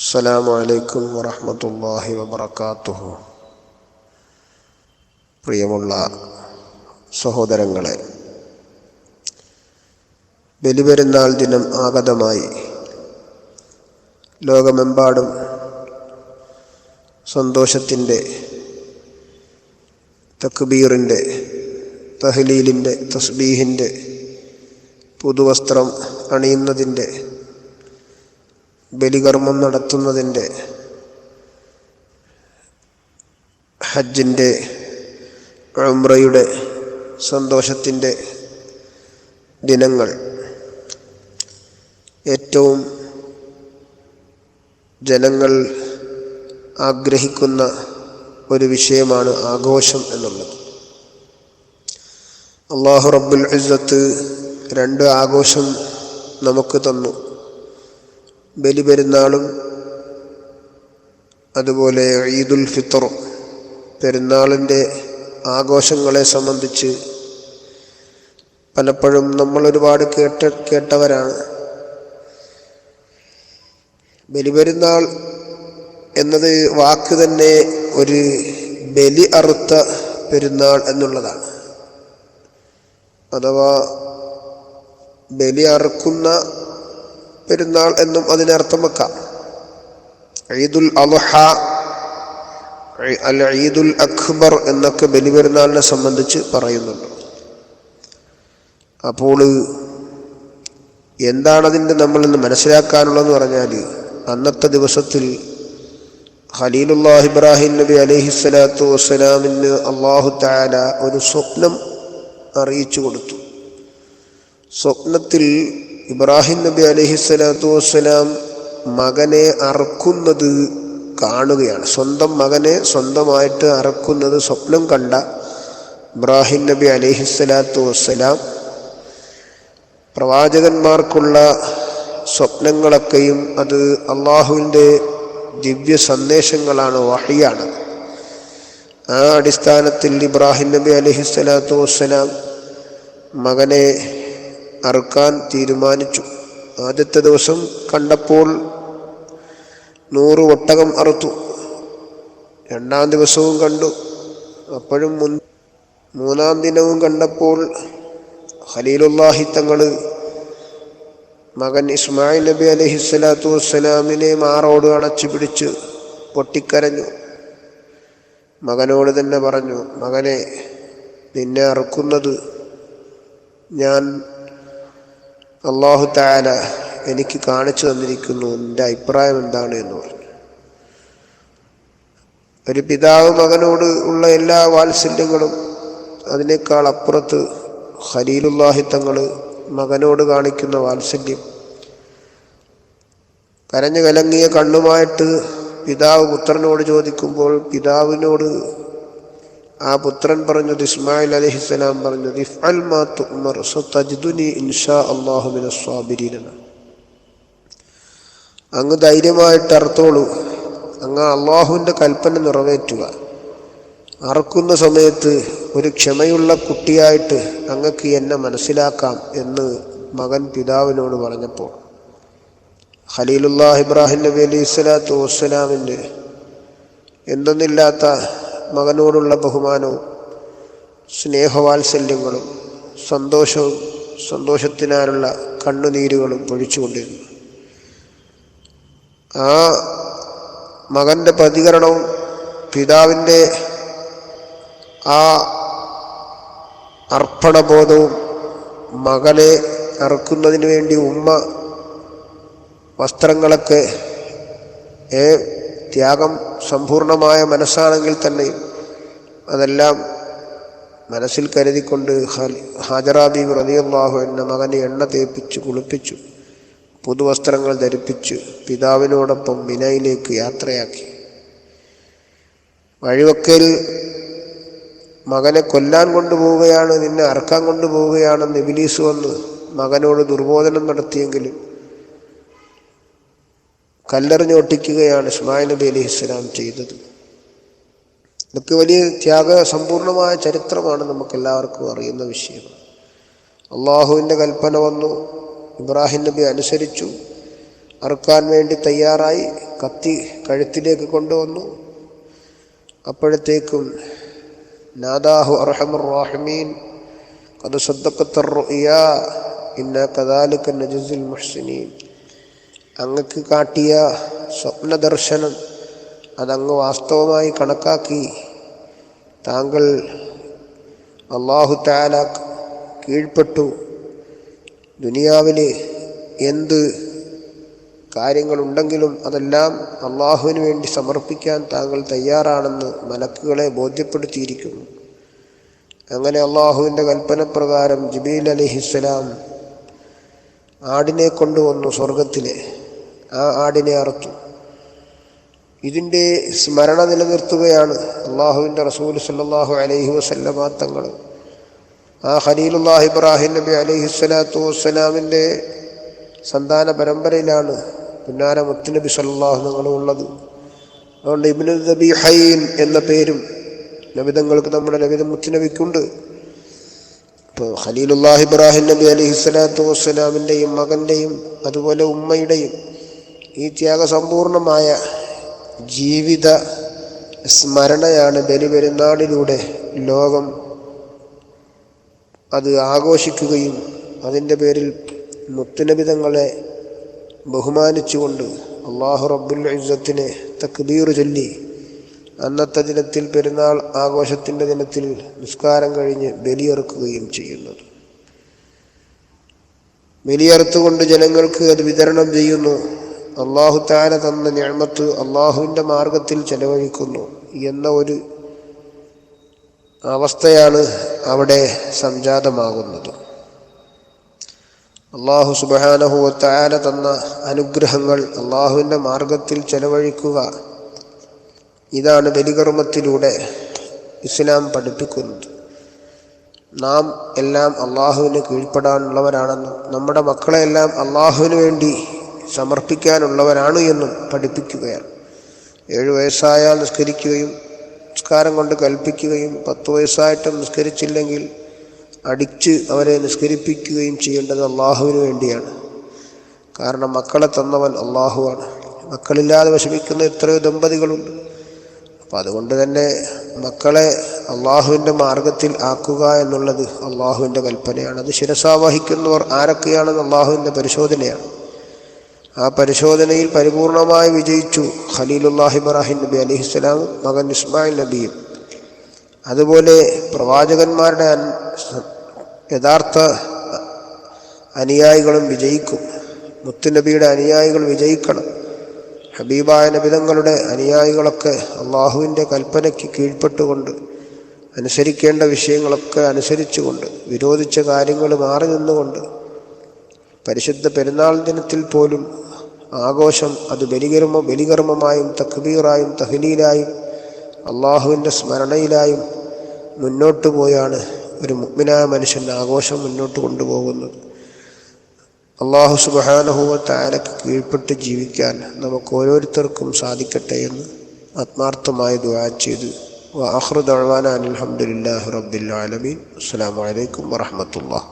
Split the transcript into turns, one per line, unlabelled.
അസ്സലാമു അലൈക്കും വറഹ്മത്തുള്ളാഹി വബറകാതുഹു. പ്രിയമുള്ള സഹോദരങ്ങളെ, ബലിപെരുന്നാൾ ദിനം ആഗതമായി. ലോകമെമ്പാടും സന്തോഷത്തിൻ്റെ, തക്ബീറിൻ്റെ, തഹ്ലീലിൻ്റെ, തസ്ബീഹിൻ്റെ, പുതുവസ്ത്രം അണിയുന്നതിൻ്റെ, ബലികർമ്മം നടത്തുന്നതിൻ്റെ, ഹജ്ജിൻ്റെ, ഉംറയുടെ സന്തോഷത്തിൻ്റെ ദിനങ്ങൾ. ഏറ്റവും ജനങ്ങൾ ആഗ്രഹിക്കുന്ന ഒരു വിഷയമാണ് ആഘോഷം എന്നുള്ളത്. അല്ലാഹു റബ്ബുൽ ഇസ്സത്ത് രണ്ട് ആഘോഷം നമുക്ക് തന്നു. ബലിപെരുന്നാളും അതുപോലെ ഈദുൽ ഫിത്തറും. പെരുന്നാളിൻ്റെ ആഘോഷങ്ങളെ സംബന്ധിച്ച് പലപ്പോഴും നമ്മൾ ഒരുപാട് കേട്ടവരാണ്. ബലിപെരുന്നാൾ എന്നത് വാക്ക് തന്നെ ഒരു ബലി അറുത്ത പെരുന്നാൾ എന്നുള്ളതാണ്. അഥവാ ബലി അറുക്കുന്ന പെരുന്നാൾ എന്നും അതിനർത്ഥം വെക്കാം. ഈദുൽ അദ്ഹ, അൽ ഈദുൽ അക്ബർ എന്നൊക്കെ ബലിപെരുന്നാളിനെ സംബന്ധിച്ച് പറയുന്നുണ്ട്. അപ്പോൾ എന്താണതിൻ്റെ നമ്മളിന്ന് മനസ്സിലാക്കാനുള്ളതെന്ന് പറഞ്ഞാൽ, അന്നത്തെ ദിവസത്തിൽ ഖലീലുല്ലാഹി ഇബ്രാഹിം നബി അലൈഹിസ്സലാത്തു വസ്സലാമിന് അല്ലാഹു തആല ഒരു സ്വപ്നം അറിയിച്ചു കൊടുത്തു. സ്വപ്നത്തിൽ ഇബ്രാഹിം നബി അലൈഹിസ്സലാത്തു വസ്സലാം മകനെ അറുക്കുന്നത് കാണുകയാണ്. സ്വന്തം മകനെ സ്വന്തമായിട്ട് അറുക്കുന്നത് സ്വപ്നം കണ്ട ഇബ്രാഹിം നബി അലൈഹിസ്സലാത്തു വസ്സലാം, പ്രവാചകന്മാർക്കുള്ള സ്വപ്നങ്ങളൊക്കെയും അത് അള്ളാഹുവിൻ്റെ ദിവ്യ സന്ദേശങ്ങളാണ്, വഹിയാണ്. ആ അടിസ്ഥാനത്തിൽ ഇബ്രാഹിം നബി അലൈഹിസ്സലാത്തു വസ്സലാം മകനെ അറുക്കാൻ തീരുമാനിച്ചു. ആദ്യത്തെ ദിവസം കണ്ടപ്പോൾ 100 ഒട്ടകം അറുത്തു. രണ്ടാം ദിവസവും കണ്ടു, അപ്പോഴും മൂന്നാം ദിനവും കണ്ടപ്പോൾ ഖലീലുല്ലാഹി തങ്ങൾ മകൻ ഇസ്മായിൽ നബി അലൈഹിസ്സലാത്തു വസ്സലാമിനെ മാറോട് അണച്ചു പിടിച്ച് പൊട്ടിക്കരഞ്ഞു. മകനോട് തന്നെ പറഞ്ഞു, മകനെ, നിന്നെ അറുക്കുന്നത് ഞാൻ അല്ലാഹു തആല എനിക്ക് കാണിച്ചു തന്നിരിക്കുന്നു, എൻ്റെ അഭിപ്രായം എന്താണ് എന്ന് പറഞ്ഞു. ഒരു പിതാവ് മകനോട് ഉള്ള എല്ലാ വാത്സല്യങ്ങളും അതിനേക്കാൾ അപ്പുറത്ത് ഖലീലുല്ലാഹി തങ്ങൾ മകനോട് കാണിക്കുന്ന വാത്സല്യം. കരഞ്ഞു കലങ്ങിയ കണ്ണുമായിട്ട് പിതാവ് പുത്രനോട് ചോദിക്കുമ്പോൾ പിതാവിനോട് ആ പുത്രൻ പറഞ്ഞത്, ഇസ്മായിൽ അലൈഹിസ്സലാം പറഞ്ഞത്, ഇഫ്അൽ മാ തുഅ്മർ സതജിദുനി ഇൻഷാ അല്ലാഹു മിനസ് സ്വാബിരീൻ. അങ്ങ് ധൈര്യമായിട്ട് അറുത്തോളൂ, അങ്ങ് അള്ളാഹുവിൻ്റെ കൽപ്പന നിറവേറ്റുക. അറുക്കുന്ന സമയത്ത് ഒരു ക്ഷമയുള്ള കുട്ടിയായിട്ട് അങ്ങക്ക് എന്നെ മനസ്സിലാക്കാം എന്ന് മകൻ പിതാവിനോട് പറഞ്ഞപ്പോൾ ഖലീലുല്ലാഹി ഇബ്രാഹിം നബി അലൈഹിസ്സലാത്തു വസ്സലാമിൻ്റെ എന്തെന്നില്ലാത്ത മകനോടുള്ള ബഹുമാനവും സ്നേഹവാത്സല്യങ്ങളും സന്തോഷത്തിനാലുള്ള കണ്ണുനീരുകളും പൊഴിച്ചുകൊണ്ടിരുന്നു. ആ മകൻ്റെ പ്രതികരണവും പിതാവിൻ്റെ ആ അർപ്പണബോധവും, മകനെ അറുക്കുന്നതിന് വേണ്ടി ഉമ്മ വസ്ത്രങ്ങളൊക്കെ ത്യാഗം സമ്പൂർണമായ മനസ്സാണെങ്കിൽ തന്നെയും അതെല്ലാം മനസ്സിൽ കരുതിക്കൊണ്ട് ഹാജറ ബീവി റളിയല്ലാഹു അൻഹ മകനെ എണ്ണ തേപ്പിച്ച് കുളിപ്പിച്ചു, പുതുവസ്ത്രങ്ങൾ ധരിപ്പിച്ച് പിതാവിനോടൊപ്പം മിനയിലേക്ക് യാത്രയാക്കി. വഴിവക്കൽ മകനെ കൊല്ലാൻ കൊണ്ടുപോവുകയാണ്, നിന്നെ അറക്കാൻ കൊണ്ടുപോവുകയാണെന്ന് ഇബ്ലീസ് വന്ന് മകനോട് ദുർബോധനം നടത്തിയെങ്കിലും കല്ലെറിഞ്ഞൊട്ടിക്കുകയാണ് ഇസ്മായിൽ നബി അലൈഹിസ്സലാം ചെയ്തത്. ഇതൊക്കെ വലിയ ത്യാഗസമ്പൂർണമായ ചരിത്രമാണ്, നമുക്കെല്ലാവർക്കും അറിയുന്ന വിഷയമാണ്. അള്ളാഹുവിൻ്റെ കൽപ്പന വന്നു, ഇബ്രാഹിം നബി അനുസരിച്ചു. അറുക്കാൻ വേണ്ടി തയ്യാറായി കത്തി കഴുത്തിലേക്ക് കൊണ്ടുവന്നു. അപ്പോഴത്തേക്കും നാദാഹു അർഹമർ റഹീമീൻ ഖദ് സദ്ദഖത റുയാ ഇന്നാ കദാലിക നജ്സിൽ മുഹ്സിനീൻ. അങ്ങക്ക് കാട്ടിയ സ്വപ്ന ദർശനം അതങ്ങ് വാസ്തവമായി കണക്കാക്കി താങ്കൾ അല്ലാഹു തആല കീഴ്പ്പെട്ടു. ദുനിയാവിൽ എന്ത് കാര്യങ്ങളുണ്ടെങ്കിലും അതെല്ലാം അള്ളാഹുവിന് വേണ്ടി സമർപ്പിക്കാൻ താങ്കൾ തയ്യാറാണെന്ന് മലക്കുകളെ ബോധ്യപ്പെടുത്തിയിരിക്കുന്നു. അങ്ങനെ അള്ളാഹുവിൻ്റെ കൽപ്പനപ്രകാരം ജിബ്രീൽ അലൈഹിസ്സലാം ആടിനെ കൊണ്ടുവന്നു. സ്വർഗത്തിലെ ആ ആടിനെ അറുത്തു. ഇതിൻ്റെ സ്മരണ നിലനിർത്തുകയാണ് അള്ളാഹുവിൻ്റെ റസൂൽ സല്ലല്ലാഹു അലൈഹി വസല്ലമ തങ്ങൾ. ആ ഖലീലുല്ലാഹി ഇബ്രാഹിം നബി അലൈഹിസ്സലാത്തു വസ്സലാമിൻ്റെ സന്താന പരമ്പരയിലാണ് പുന്നാര മുത്തുനബി സല്ലല്ലാഹു തങ്ങളും ഉള്ളത്. അതുകൊണ്ട് ഇബ്നു ദബീഹൈൻ എന്ന പേരും നബിതങ്ങൾക്ക് നമ്മുടെ നബി മുത്തുനബിക്കുണ്ട്. ഇപ്പോൾ ഖലീലുല്ലാഹി ഇബ്രാഹിം നബി അലൈഹിസ്സലാത്തു വസ്സലാമിൻ്റെയും മകൻ്റെയും അതുപോലെ ഉമ്മയുടെയും ഈ ത്യാഗസമ്പൂർണമായ ജീവിത സ്മരണയാണ് ബലിപെരുന്നാളിലൂടെ ലോകം അത് ആഘോഷിക്കുകയും അതിൻ്റെ പേരിൽ മുത്തുനബി തങ്ങളെ ബഹുമാനിച്ചുകൊണ്ട് അല്ലാഹു റബ്ബുൽ ഇസ്സത്തിനെ തക്ബീർ ചൊല്ലി അന്നത്തെ ദിനത്തിൽ പെരുന്നാൾ ആഘോഷത്തിൻ്റെ ദിനത്തിൽ നിസ്കാരം കഴിഞ്ഞ് ബലിയറുക്കുകയും ചെയ്യുന്നത്. ബലിയറുത്തുകൊണ്ട് ജനങ്ങൾക്ക് അത് വിതരണം ചെയ്യുന്നു. അല്ലാഹു തആല തന്ന നിഅമത്ത് അല്ലാഹുവിൻ്റെ മാർഗത്തിൽ ചെലവഴിക്കുന്നു എന്ന ഒരു അവസ്ഥയാണ് അവിടെ സംജാതമാകുന്നത്. അല്ലാഹു സുബ്ഹാനഹു വ തആല തന്ന അനുഗ്രഹങ്ങൾ അല്ലാഹുവിൻ്റെ മാർഗത്തിൽ ചെലവഴിക്കുക, ഇതാണ് ബലികർമ്മത്തിലൂടെ ഇസ്ലാം പഠിപ്പിക്കുന്നത്. നാം എല്ലാം അള്ളാഹുവിന് കീഴ്പ്പെടാനുള്ളവരാണെന്നും നമ്മുടെ മക്കളെല്ലാം അള്ളാഹുവിന് വേണ്ടി സമർപ്പിക്കാനുള്ളവരാണ് എന്നും പഠിപ്പിക്കുകയാണ്. 7 വയസ്സായാൽ നിസ്കരിക്കുകയും നിസ്കാരം കൊണ്ട് കൽപ്പിക്കുകയും 10 വയസ്സായിട്ടും നിസ്കരിച്ചില്ലെങ്കിൽ അടിച്ച് അവരെ നിസ്കരിപ്പിക്കുകയും ചെയ്യേണ്ടത് അള്ളാഹുവിന് വേണ്ടിയാണ്. കാരണം മക്കളെ തന്നവൻ അള്ളാഹുവാണ്. മക്കളില്ലാതെ വിഷമിക്കുന്ന എത്രയോ ദമ്പതികളുണ്ട്. അപ്പം അതുകൊണ്ട് തന്നെ മക്കളെ അള്ളാഹുവിൻ്റെ മാർഗത്തിൽ ആക്കുക എന്നുള്ളത് അള്ളാഹുവിൻ്റെ കൽപ്പനയാണ്. അത് ശിരസാവഹിക്കുന്നവർ ആരൊക്കെയാണെന്ന് അള്ളാഹുവിൻ്റെ പരിശോധനയാണ്. ആ പരിശോധനയിൽ പരിപൂർണമായി വിജയിച്ചു ഖലീലുല്ലാഹി ഇബ്രാഹിം നബി അലൈഹിസ്സലാമും മകൻ ഇസ്മായിൽ നബിയും. അതുപോലെ പ്രവാചകന്മാരുടെ യഥാർത്ഥ അനുയായികളും വിജയിക്കും. മുത്തുനബിയുടെ അനുയായികൾ വിജയിക്കണം. ഹബീബായ നബിതങ്ങളുടെ അനുയായികളൊക്കെ അള്ളാഹുവിൻ്റെ കൽപ്പനയ്ക്ക് കീഴ്പ്പെട്ടുകൊണ്ട് അനുസരിക്കേണ്ട വിഷയങ്ങളൊക്കെ അനുസരിച്ചുകൊണ്ട് വിരോധിച്ച കാര്യങ്ങൾ മാറി നിന്നുകൊണ്ട് പരിശുദ്ധ പെരുന്നാൾ ദിനത്തിൽ പോലും ആഘോഷം അത് ബലികർമ്മമായും തക്ബീറായും തഹ്ലീലായും അള്ളാഹുവിൻ്റെ സ്മരണയിലായും മുന്നോട്ട് പോയാണ് ഒരു മുഅ്മിനായ മനുഷ്യൻ ആഘോഷം മുന്നോട്ട് കൊണ്ടുപോകുന്നത്. അല്ലാഹു സുബ്ഹാനഹു വ തആലയ്ക്ക് കീഴ്പ്പെട്ട് ജീവിക്കാൻ നമുക്ക് ഓരോരുത്തർക്കും സാധിക്കട്ടെ എന്ന് ആത്മാർത്ഥമായി ദുആ ചെയ്ത് വ ആഖിറു ദഅ്വാനാ അൽഹംദുലില്ലാഹി റബ്ബിൽ ആലമീൻ. അസ്സലാമു അലൈക്കും വറഹ്മത്തുള്ളാഹി.